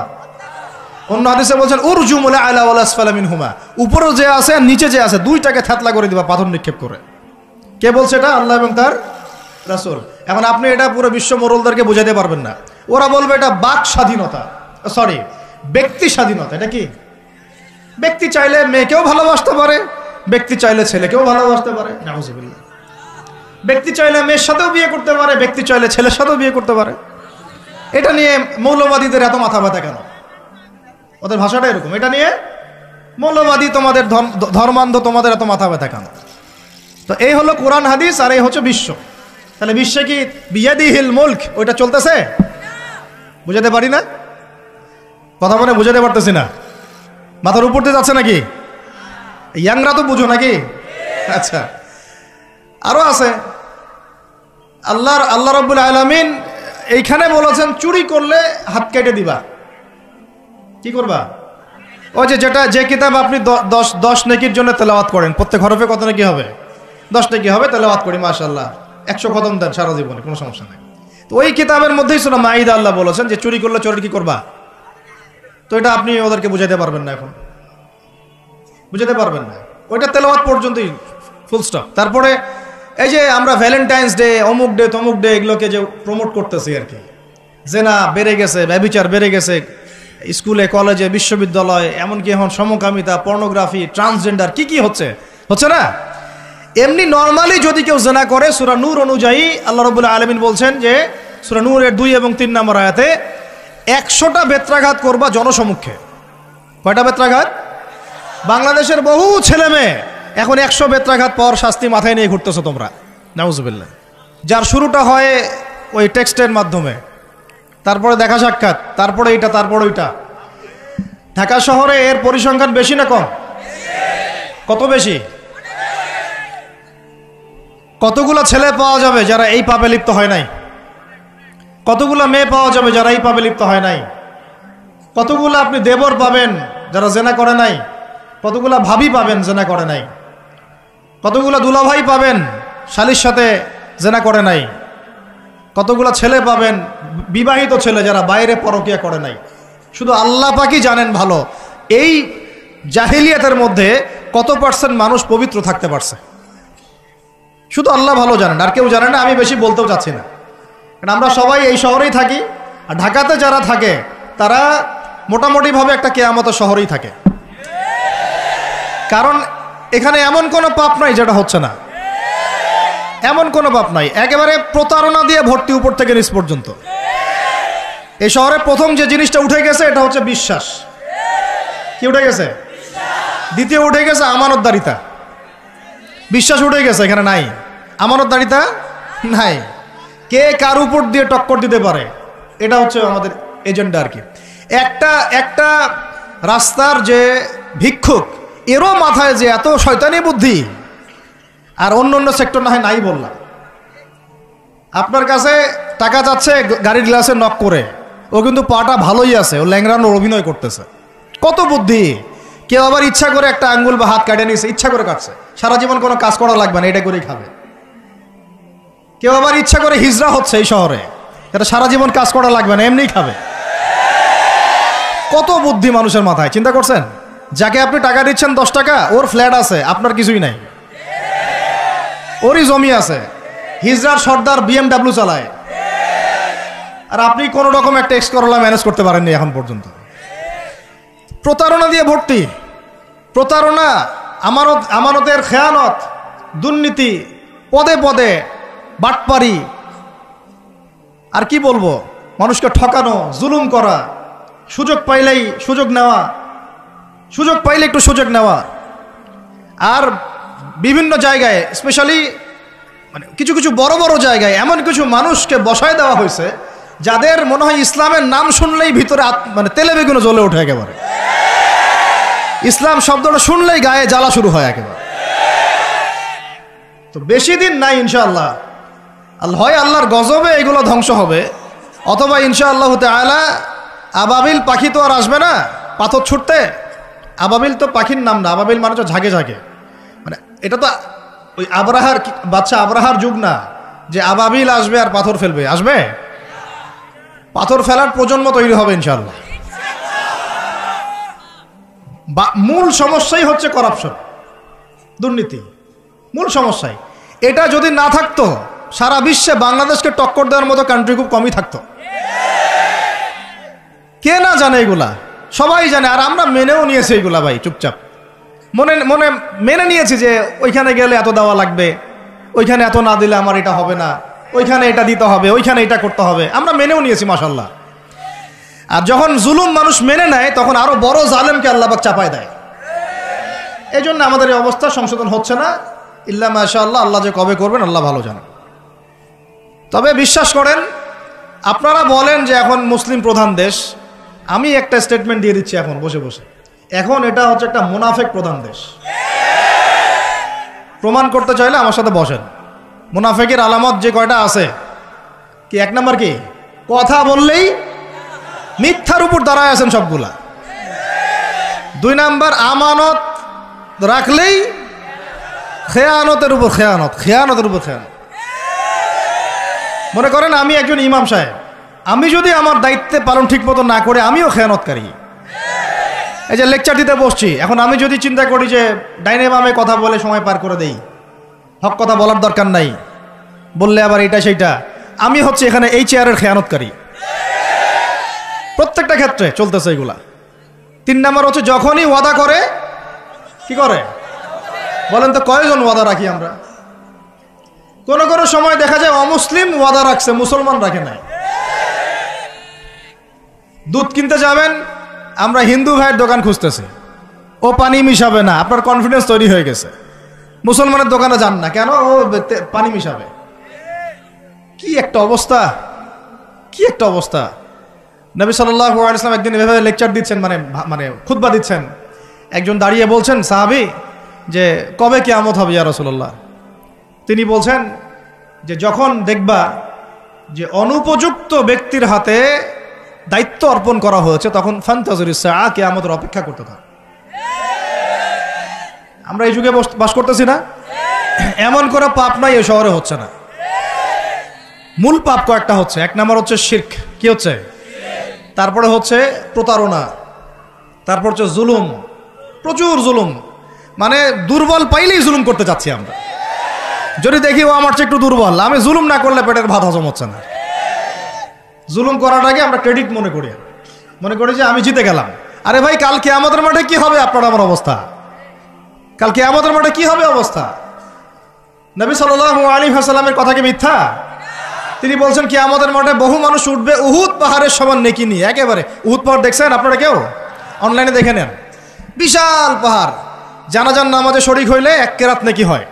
অন্য হাদিসে বলছেন উরজুমুল আলা ওয়াল আসফালা মিনহুমা, উপরে যে আছে আর নিচে যে আছে দুইটাকে থাতলা করে দিবা পাথর নিক্ষেপ করে। কে বলছে এটা? আল্লাহ এবং তার রাসূল। এখন আপনি এটা পুরো বিশ্ব মোড়লদেরকে বোঝাতে পারবেন না। ওরা বলবে এটা বাক স্বাধীনতা, সরি ব্যক্তি স্বাধীনতা। এটা কি? ব্যক্তি চাইলে মেয়েকেও ভালোবাসতে পারে, ব্যক্তি চাইলে ছেলেকেও ভালোবাসতে পারে, নাউজুবিল্লাহ। ব্যক্তি চাইলে মেয়ের সাথেও বিয়ে করতে পারে, ব্যক্তি চাইলে ছেলের সাথেও বিয়ে করতে পারে। এটা নিয়ে মৌলবাদীদের এত মাথা ব্যথা কেন? ওদের ভাষাটা এরকম। এটা নিয়ে মৌলবাদী তোমাদের ধর্মান্ধ তোমাদের এত মাথা ব্যথা কেন? তো এই হলো কোরআন হাদিস, আর এই হচ্ছে বিশ্ব। তাহলে বিশ্বে কি বিয়াদিহিল মুলক ওইটা চলতেছে? বুঝাতে পারি না, কথা বলে বুঝাতে পারতেছি না। মাথার উপর দিয়ে যাচ্ছে নাকি? ইয়াংরা তো বুঝো নাকি? আচ্ছা, আরো আছে। আল্লাহ রাব্বুল আলামিন এইখানে বলেছেন চুরি করলে হাত কেটে দিবা। কি করবা? ওই যে কিতাব আপনি 10 নেকির জন্য তেলাওয়াত করেন, প্রত্যেক হরফে কত নেকি হবে? 10 নেকি হবে। তেলাওয়াত করি, মাশাআল্লাহ, 100 খতম দেন সারা জীবনে, কোনো সমস্যা নেই। তো ওই কিতাবের মধ্যেই সূরা মাইদা আল্লাহ বলেছেন যে চুরি করলে চোরের কি করবা। তো এটা আপনি ওদেরকে বুঝাতে পারবেন না, এখন বুঝাতে পারবেন না। ওইটা তেলাওয়াত পর্যন্তই, ফুল স্টপ। তারপরে এই যে আমরা ভ্যালেন্টাইন্স ডে, অমুক ডে, তমুক ডে, এগুলোকে যে প্রমোট করতেছি আর কি, জেনা বেড়ে গেছে, ব্যভিচার বেড়ে গেছে স্কুলে, কলেজে, বিশ্ববিদ্যালয়ে, এমনকি এখন সমকামিতা, পর্নোগ্রাফি, ট্রান্সজেন্ডার, কি হচ্ছে না? এমনি নর্মালি যদি কেউ জেনা করে, সূরা নূর অনুযায়ী আল্লাহ রাব্বুল আলামিন বলছেন যে সূরা নূরের 2 এবং 3 নম্বর আয়াতে 100টা বেত্রাঘাত করবা জনসমক্ষে। কয়টা বেত্রাঘাত? বাংলাদেশের বহু ছেলে মেয়ে এখন 100 বেত্রাঘাত পর শাস্তি মাথায় নিয়ে ঘুরতেছো তোমরা, নাউজুবিল্লাহ। যার শুরুটা হয় ওই টেক্সটের মাধ্যমে, তারপরে দেখা সাক্ষাৎ, তারপরে এইটা, তারপরে ওইটা। ঢাকা শহরে এর পরিসংখ্যান বেশি না কম? কত বেশি? কতগুলো ছেলে পাওয়া যাবে যারা এই পাপে লিপ্ত হয় নাই? কতগুলো মেয়ে পাওয়া যাবে যারা এই পাপে লিপ্ত হয় নাই? কতগুলো আপনি দেবর পাবেন যারা জেনা করে নাই? কতগুলা ভাবি পাবেন জেনা করে নাই? কতগুলা দুলাভাই পাবেন শালীর সাথে জেনা করে নাই? কতগুলা ছেলে পাবেন বিবাহিত ছেলে যারা বাইরে পরকিয়া করে নাই? শুধু আল্লাহ পাকই জানেন ভালো এই জাহিলিয়াতের মধ্যে কত % মানুষ পবিত্র থাকতে পারছে। শুধু আল্লাহ ভালো জানেন, আর কেউ জানে না। আমি বেশি বলতেও চাচ্ছি না, কারণ আমরা সবাই এই শহরেই থাকি। আর ঢাকাতে যারা থাকে তারা মোটামুটিভাবে একটা কেয়ামতের শহরেই থাকে, কারণ এখানে এমন কোনো পাপ নাই যেটা হচ্ছে না, এমন কোনো পাপ নাই। একেবারে প্রতারণা দিয়ে ভর্তি, উপর থেকে নিচ পর্যন্ত। এই শহরে প্রথম যে জিনিসটা উঠে গেছে এটা হচ্ছে বিশ্বাস। কি উঠে গেছে? দ্বিতীয় উঠে গেছে আমানতদারিতা। বিশ্বাস উঠে গেছে, এখানে নাই আমানতদারিতা, নাই। কে কার উপর দিয়ে টক্কর দিতে পারে, এটা হচ্ছে আমাদের এজেন্ডা আর কি। একটা রাস্তার যে ভিক্ষুক, এরও মাথায় যে এত শয়তানি বুদ্ধি, আর অন্য সেক্টর না হয় নাই বললাম। আপনার কাছে টাকা যাচ্ছে গাড়ির গ্লাসে নক করে, ও কিন্তু পাটা ভালোই আছে, ও ল্যাংড়ানোর অভিনয় করতেছে। কত বুদ্ধি! কেউ আবার ইচ্ছা করে একটা আঙ্গুল বা হাত কাটে নিয়েছে, ইচ্ছা করে কাটছে, সারা জীবন কোনো কাজ করা লাগবে না, এটা করেই খাবে। কেউ আবার ইচ্ছা করে হিজড়া হচ্ছে এই শহরে, এটা সারা জীবন কাজ করা লাগবে না, এমনিই খাবে। কত বুদ্ধি মানুষের মাথায়, চিন্তা করছেন? যাকে আপনি টাকা দিচ্ছেন 10 টাকা, ওর ফ্ল্যাট আছে, আপনার কিছুই নাই, ওরই জমি আছে। হিজড়ার সর্দার BMW চালায়, আর আপনি কোনো রকম একটা এক্সকরোলা ম্যানেজ করতে পারেননি এখন পর্যন্ত। প্রতারণা দিয়ে ভর্তি, প্রতারণা, আমানতের খেয়ানত, দুর্নীতি, পদে পদে বাটপারি, আর কি বলবো, মানুষকে ঠকানো, জুলুম করা, সুযোগ পাইলেই সুযোগ নেওয়া, সুযোগ পাইলে একটু সুযোগ নেওয়া। আর বিভিন্ন জায়গায়, স্পেশালি মানে কিছু বড় বড় জায়গায় এমন কিছু মানুষকে বসায় দেওয়া হয়েছে যাদের মনে হয় ইসলামের নাম শুনলেই ভিতরে মানে তেলে বেগুনে জ্বলে ওঠে একেবারে। ইসলাম শব্দটা শুনলেই গায়ে জ্বালা শুরু হয় একেবারে। তো বেশি দিন নাই ইনশাআল্লাহ, হয় আল্লাহর গজবে এগুলো ধ্বংস হবে, অথবা ইনশাআল্লাহ তাআলা আবাবিল পাখি তো আর আসবে না পাথর ছুটতে। আবাবিল তো পাখির নাম না, আবাবিল মানে তো ঝাঁকে ঝাঁকে, মানে এটা তো ওই আবরাহার বাচ্চা আবরাহার যুগ না যে আবাবিল আসবে আর পাথর ফেলবে। আসবে, পাথর ফেলার প্রজন্ম তৈরি হবে ইনশাআল্লাহ। মূল সমস্যাই হচ্ছে করাপশন, দুর্নীতি, মূল সমস্যাই। এটা যদি না থাকতো সারা বিশ্বে বাংলাদেশকে টক্কর দেওয়ার মতো কান্ট্রি খুব কমই থাকতো। কে না জানে এগুলা, সবাই জানে, আর আমরা মেনেও নিয়েছি এইগুলা ভাই, চুপচাপ মনে মনে মেনে নিয়েছি যে ওইখানে গেলে এত দেওয়া লাগবে, ওইখানে এত না দিলে আমার এটা হবে না, ওইখানে এটা দিতে হবে, ওইখানে এটা করতে হবে, আমরা মেনেও নিয়েছি মাশাআল্লাহ। আর যখন জুলুম মানুষ মেনে নেয় তখন আরো বড় জালেমকে আল্লাহ পাক চাপায় দেয়। এই জন্য আমাদের এই অবস্থা সংশোধন হচ্ছে না, ইল্লা মাশাআল্লাহ, আল্লাহ যে কবে করবেন আল্লাহ ভালো জানেন। তবে বিশ্বাস করেন, আপনারা বলেন যে এখন মুসলিম প্রধান দেশ, আমি একটা স্টেটমেন্ট দিয়ে দিচ্ছি এখন বসে বসে, এখন এটা হচ্ছে একটা মুনাফেক প্রধান দেশ। প্রমাণ করতে চাইলে আমার সাথে বসেন। মুনাফেকের আলামত যে কয়টা আছে, কি এক নাম্বার কি, কথা বললেই মিথ্যার উপর দাঁড়ায় আছেন সবগুলা। 2 নাম্বার, আমানত রাখলেই খেয়ানতের উপর খেয়ানত, খেয়ানতের উপর খেয়ানত। মনে করেন আমি একজন ইমাম সাহেব, আমি যদি আমার দায়িত্বে পালন ঠিক মতো না করে আমিও খেয়ানতকারী। এই যে লেকচার দিতে বসছি, এখন আমি যদি চিন্তা করি যে ডাইনে বামে কথা বলে সময় পার করে দেই, হক কথা বলার দরকার নাই, বললে আবার এটা সেইটা, আমি হচ্ছে এখানে এই চেয়ারের খেয়ানতকারী। প্রত্যেকটা ক্ষেত্রে চলতেছে এগুলা। 3 নাম্বার হচ্ছে যখনই ওয়াদা করে কি করে বলেন তো, কয়জন ওয়াদা রাখি আমরা? কোন কোন সময় দেখা যায় অমুসলিম ওয়াদা রাখছে, মুসলমান রাখে নাই। দুধ কিনতে যাবেন, আমরা হিন্দু ভাইয়ের দোকান খুঁজতেছি, ও পানি মিশাবে না, আপনার কনফিডেন্স তৈরি হয়ে গেছে। মুসলমানের দোকানে যান না, কেন? ও পানি মিশাবে। কি একটা অবস্থা, কি একটা অবস্থা। নবী সাল্লাল্লাহু আলাইহি ওয়াসাল্লাম একদিন এভাবে লেকচার দিচ্ছেন, মানে খুতবা দিচ্ছেন। একজন দাঁড়িয়ে বলছেন, সাহাবী, যে কবে কিয়ামত হবে ইয়া রাসূলুল্লাহ? তিনি বলছেন যে যখন দেখবা যে অনুপযুক্ত ব্যক্তির হাতে দায়িত্ব অর্পণ করা হয়েছে, তখন ফান্তাজুরিস সাআ, কিয়ামতের অপেক্ষা করতে থাকো। আমরা এই যুগে বাস করতেছি না? এমন করে পাপ নাই এই শহরে হচ্ছে না। মূল পাপ কয়েকটা হচ্ছে। 1 নাম্বার হচ্ছে শিরক, কি হচ্ছে? তারপরে হচ্ছে প্রতারণা, তারপর হচ্ছে জুলুম, প্রচুর জুলুম, মানে দুর্বল পাইলেই জুলুম করতে যাচ্ছি আমরা। যদি দেখি ও আমার চেয়ে একটু দুর্বল, আমি জুলুম না করলে পেটের ভাত হজম হচ্ছে না। জুলুম করাটাকে আমরা ক্রেডিট মনে করি যে আমি জিতে গেলাম। আরে ভাই, কাল কিয়ামতের মাঠে কি হবে আপনার আমার অবস্থা? কাল কিয়ামতের মাঠে কি হবে অবস্থা? নবী সাল্লাল্লাহু আলাইহি ওয়াসাল্লামের কথা কি মিথ্যা? তিনি বলছেন কিয়ামতের মাঠে বহু মানুষ উঠবে উহুদ পাহাড়ের সমান নেকি নিয়ে। একেবারে উহুদ পাহাড় দেখছেন আপনারা? কেউ অনলাইনে দেখে নেন, বিশাল পাহাড়। জানাজার নামাজে শরীক হইলে 1 কেরাত নেকি হয়।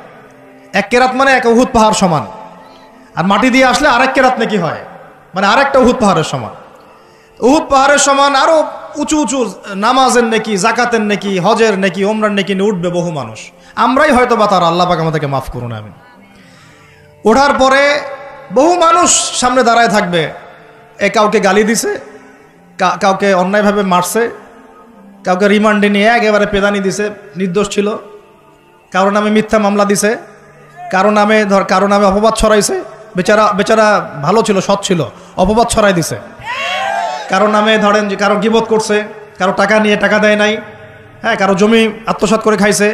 1 কেরাত মানে 1 উহুদ পাহাড় সমান। আর মাটি দিয়ে আসলে আরেক কেরাত নেকি হয়, মানে আরেকটা উহুদ পাহাড়ের সমান। উহুদ পাহাড়ের সমান আরো উঁচু উঁচু নামাজের নেকি, জাকাতের নেকি, হজের নেকি, ওমরার নেকি নিয়ে উঠবে বহু মানুষ। আমরাই হয়তো বা তারা, আল্লাহ পাক আমাদেরকে মাফ করুন, আমিন। ওঠার পরে বহু মানুষ সামনে দাঁড়ায় থাকবে। কাউকে গালি দিছে, কাউকে অন্যায়ভাবে মারছে, কাউকে রিমান্ডে নিয়ে একেবারে পেদানি দিছে, নির্দোষ ছিল। কারো নামে মিথ্যা মামলা দিছে, কারো নামে অপবাদ ছড়াইছে। বেচারা ভালো ছিল, সৎ ছিল, অপবাদ ছড়াই দিছে। কারো নামে ধরেন যে কারো গীবত করছে, কারো টাকা নিয়ে টাকা দেয় নাই, হ্যাঁ, কারো জমি আত্মসাৎ করে খাইছে,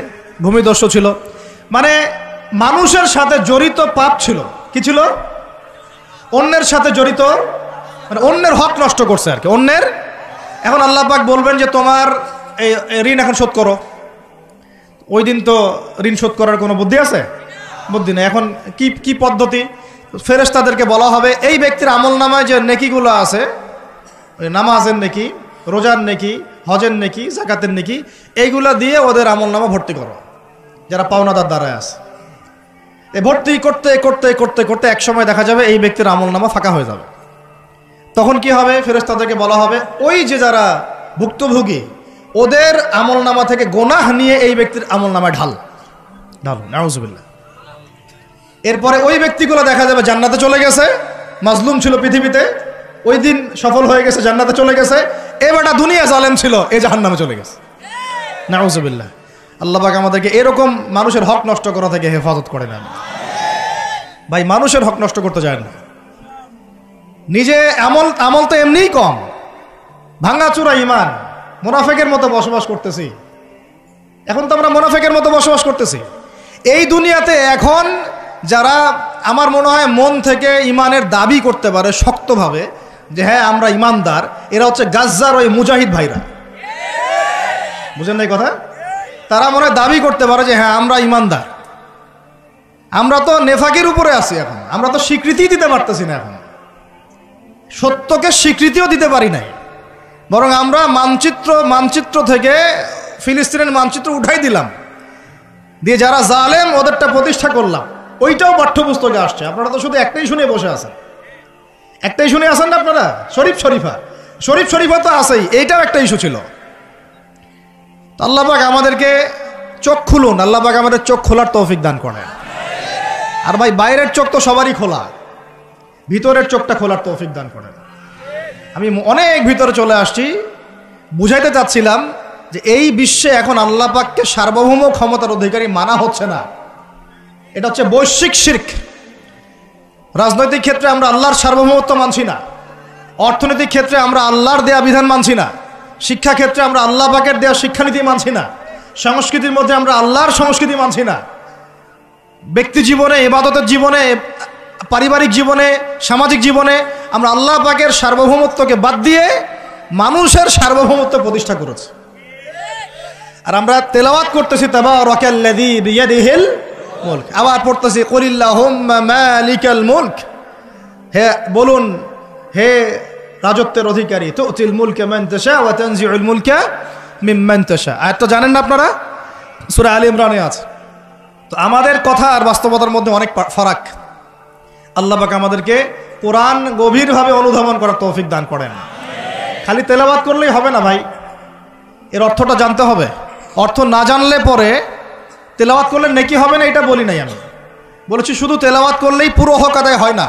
ভূমিদস্যু ছিল। মানে মানুষের সাথে জড়িত পাপ ছিল। কি ছিল? অন্যের সাথে জড়িত, মানে অন্যের হক নষ্ট করছে আর কি, অন্যের। এখন আল্লাহ পাক বলবেন যে তোমার এই ঋণ এখন শোধ করো। ওই দিন তো ঋণ শোধ করার কোনো বুদ্ধি আছে? বুদ্ধি নেই। এখন কি পদ্ধতি? ফেরেশতাদেরকে বলা হবে এই ব্যক্তির আমলনামায় যে নেকিগুলো আছে, ওই নামাজের নেকি, রোজার নেকি, হজের নেকি, যাকাতের নেকি, এইগুলা দিয়ে ওদের আমলনামা ভর্তি করো, যারা পাওনাদার দ্বারায় আছে। এই ভর্তি করতে করতে করতে করতে এক সময় দেখা যাবে এই ব্যক্তির আমলনামা ফাঁকা হয়ে যাবে। তখন কি হবে? ফেরেশতাদেরকে বলা হবে ওই যে যারা ভুক্তভোগী, ওদের আমলনামা থেকে গোনাহ নিয়ে এই ব্যক্তির আমলনামায় ঢাল। নাউজুবিল্লাহ। এরপরে ওই ব্যক্তিগুলো দেখা যাবে জান্নাতে চলে গেছে, মাজলুম ছিল পৃথিবীতে, ওই দিন সফল হয়ে গেছে, জান্নাতে চলে গেছে। এবারটা দুনিয়া জালেম ছিল, এই জাহান্নামে চলে গেছে। নাউজুবিল্লাহ। আল্লাহ পাক আমাদেরকে এরকম মানুষের হক নষ্ট করা থেকে হেফাজত করে নেন। ভাই, মানুষের হক নষ্ট করতে যায় না। নিজে আমল তো এমনিই কম, ভাঙাচুরা ইমান, মুনাফিকের মতো বসবাস করতেছি। এখন তো আমরা মুনাফিকের মতো বসবাস করতেছি এই দুনিয়াতে। এখন যারা আমার মনে হয় মন থেকে ইমানের দাবি করতে পারে শক্তভাবে যে হ্যাঁ আমরা ইমানদার, এরা হচ্ছে গাজ্জার ওই মুজাহিদ ভাইরা। বুঝেন না এই কথা? তারা মনে হয় দাবি করতে পারে যে হ্যাঁ আমরা ইমানদার। আমরা তো নেফাকের উপরে আছি এখন, আমরা তো স্বীকৃতি দিতে পারতেছি না, এখন সত্যকে স্বীকৃতিও দিতে পারি নাই, বরং আমরা মানচিত্র থেকে ফিলিস্তিনের মানচিত্র উঠাই দিলাম, দিয়ে যারা জালেম ওদেরটা প্রতিষ্ঠা করলাম। ওইটাও পাঠ্যপুস্তকে আসছে। আপনারা তো শুধু একটাই শুনে বসে আছেন, একটাই শুনে আছেন না আপনারা? শরীফ শরীফা তো আছেই, এইটাও একটা ইস্যু ছিল। আল্লাহ পাক আমাদেরকে চোখ খুলুন, আল্লাহ পাক আমাদের চোখ খোলার তৌফিক দান করেন। আর ভাই বাইরের চোখ তো সবারই খোলা, ভিতরের চোখটা খোলার তৌফিক দান করেন। আমি অনেক ভিতরে চলে আসছি, বুঝাইতে চাচ্ছিলাম যে এই বিশ্বে এখন আল্লাহ পাককে সার্বভৌম ক্ষমতার অধিকারী মানা হচ্ছে না। এটা হচ্ছে বৈশ্বিক শিরক। রাজনৈতিক ক্ষেত্রে আমরা আল্লাহর সার্বভৌমত্ব মানছি না, অর্থনৈতিক ক্ষেত্রে আমরা আল্লাহর দেয়া বিধান মানছি না, শিক্ষা ক্ষেত্রে আমরা আল্লাহ পাকের দেয়া শিক্ষানীতি মানছি না, সংস্কৃতির মধ্যে আমরা আল্লাহর সংস্কৃতি মানছি না, ব্যক্তি জীবনে, ইবাদতের জীবনে, পারিবারিক জীবনে, সামাজিক জীবনে আমরা আল্লাহ পাকের সার্বভৌমত্বকে বাদ দিয়ে মানুষের সার্বভৌমত্ব প্রতিষ্ঠা করেছি। আর আমরা তেলাওয়াত করতেছি তাবারাকাল্লাযী বিয়াদিহিল মুলক, আবার পড়তেছি কুলিল্লাহুম্মা মালিকাল মুলক, হে বলুন হে রাজত্বের অধিকারী, তুতিল মুলকা মান তাশা ওয়া তানজিউল মুলকা মিম্মান তাশা। আয়াতটা জানেন না আপনারা? সূরা আলে ইমরানে আছে। তো আমাদের কথা আর বাস্তবতার মধ্যে অনেক ফারাক। আল্লাহ পাক আমাদেরকে কোরআন গভীরভাবে অনুধাবন করার তৌফিক দান করেন। খালি তেলাওয়াত করলেই হবে না ভাই, এর অর্থটা জানতে হবে। অর্থ না জানলে পরে তেলাওয়াত করলে নেকি হবে না, এটা বলি নাই আমি। বলেছি শুধু তেলাওয়াত করলেই পুরো হক আদায় হয় না,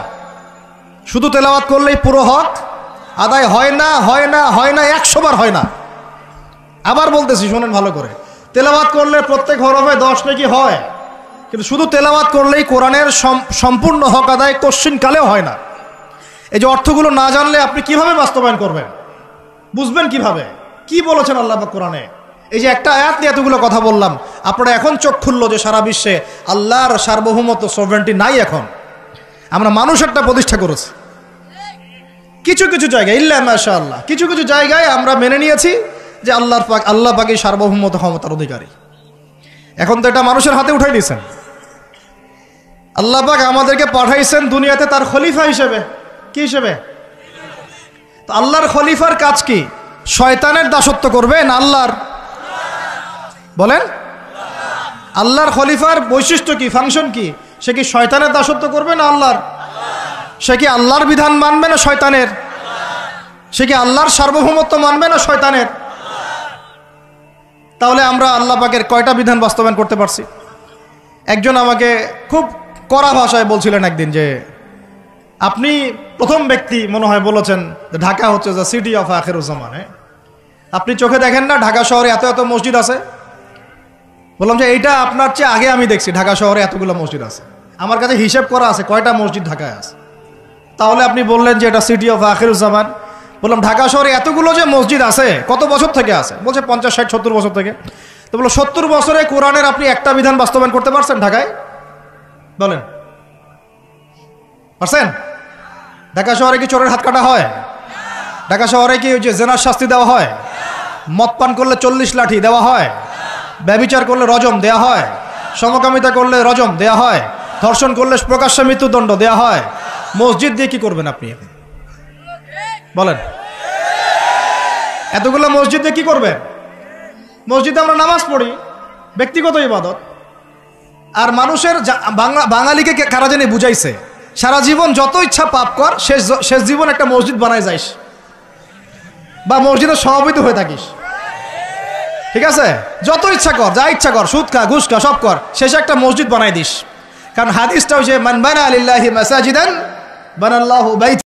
শুধু তেলাওয়াত করলেই পুরো হক আদায় হয় না, 100 বার হয় না। আবার বলতেছি শোনেন ভালো করে, তেলাওয়াত করলে প্রত্যেক হরফে 10 নেকি হয়, কিন্তু শুধু তেলাওয়াত করলেই কোরআনের সম্পূর্ণ হক আদায় কোশ্চিনকালেও হয় না। এই যে অর্থগুলো না জানলে আপনি কিভাবে বাস্তবায়ন করবেন, বুঝবেন কিভাবে, কি বলেছেন আল্লাহ পাক কোরআনে? এই যে একটা আয়াত নিয়ে এতগুলো কথা বললাম, আপনারা এখন চোখ খুললো যে সারা বিশ্বে আল্লাহর সার্বভৌমত্ব সভরেন্টি নাই। এখন আমরা মানুষেরটা প্রতিষ্ঠা করেছি কিছু কিছু জায়গায়, ইল্লা মাশাআল্লাহ, কিছু কিছু জায়গায় আমরা মেনে নিয়েছি যে আল্লাহ পাকই সার্বভৌমত্ব ক্ষমতার অধিকারী। এখন তো এটা মানুষের হাতে উঠাই দিয়েছেন। আল্লাহ পাক আমাদেরকে পাঠাইছেন দুনিয়াতে তার খলিফা হিসেবে। কি হিসেবে? তো আল্লাহর খলিফার কাজ কি? শয়তানের দাসত্ব করবে না আল্লাহর? বলেন, আল্লাহর খলিফার বৈশিষ্ট্য কি, ফাংশন কি? সে কি শয়তানের দাসত্ব করবে না আল্লাহর? সে কি আল্লাহর বিধান মানবে না শয়তানের? সে কি আল্লাহর সার্বভৌমত্ব মানবে না শয়তানের? তাহলে আমরা আল্লাহ পাকের কয়টা বিধান বাস্তবায়ন করতে পারছি? একজন আমাকে খুব কড়া ভাষায় বলছিলেন একদিন যে আপনি প্রথম ব্যক্তি মনে হয় বলেছেন যে ঢাকা হচ্ছে দ্য সিটি অফ আখিরুজ্জামান। আপনি চোখে দেখেন না ঢাকা শহরে এত এত মসজিদ আছে? বললাম যে এইটা আপনার চেয়ে আগে আমি দেখছি ঢাকা শহরে এতগুলো মসজিদ আছে। আমার কাছে হিসেব করা আছে কয়টা মসজিদ ঢাকায় আছে। তাহলে আপনি বললেন যে এটা সিটি অফ আখিরুজ্জামান। বললাম ঢাকা শহরে এতগুলো যে মসজিদ আছে কত বছর থেকে আছে? বলছে 50, 60, 70 বছর থেকে। তো বললো 70 বছরে কোরআনের আপনি একটা বিধান বাস্তবায়ন করতে পারছেন ঢাকায়? বলেন, পারছেন? ঢাকা শহরে কি চোরের হাত কাটা হয়? ঢাকা শহরে কি ওই যে জেনার শাস্তি দেওয়া হয়? মদ পান করলে 40 লাঠি দেওয়া হয়? ব্যভিচার করলে রজম দেয়া হয়? সমকামিতা করলে রজম দেয়া হয়? ধর্ষণ করলে প্রকাশ্যে মৃত্যুদণ্ড দেয়া হয়? মসজিদ দিয়ে কি করবেন আপনি? বলেন, এতগুলো মসজিদ দিয়ে কি করবেন? মসজিদে আমরা নামাজ পড়ি, ব্যক্তিগত ইবাদত। আর মানুষের বাঙালিকে কারা জানি বুঝাইছে সারা জীবন যত ইচ্ছা পাপ কর, শেষ জীবন একটা মসজিদ বানায় যাইস বা মসজিদের সভাপতি হয়ে থাকিস। ঠিক আছে, যত ইচ্ছা কর, যা ইচ্ছা কর, সুদ খা, ঘুষ খা, সব কর, শেষে একটা মসজিদ বানাই দিস। কারণ হাদিসটা হচ্ছে মান বানা লিল্লাহি মাসাজিদান বানাল্লাহু বাইত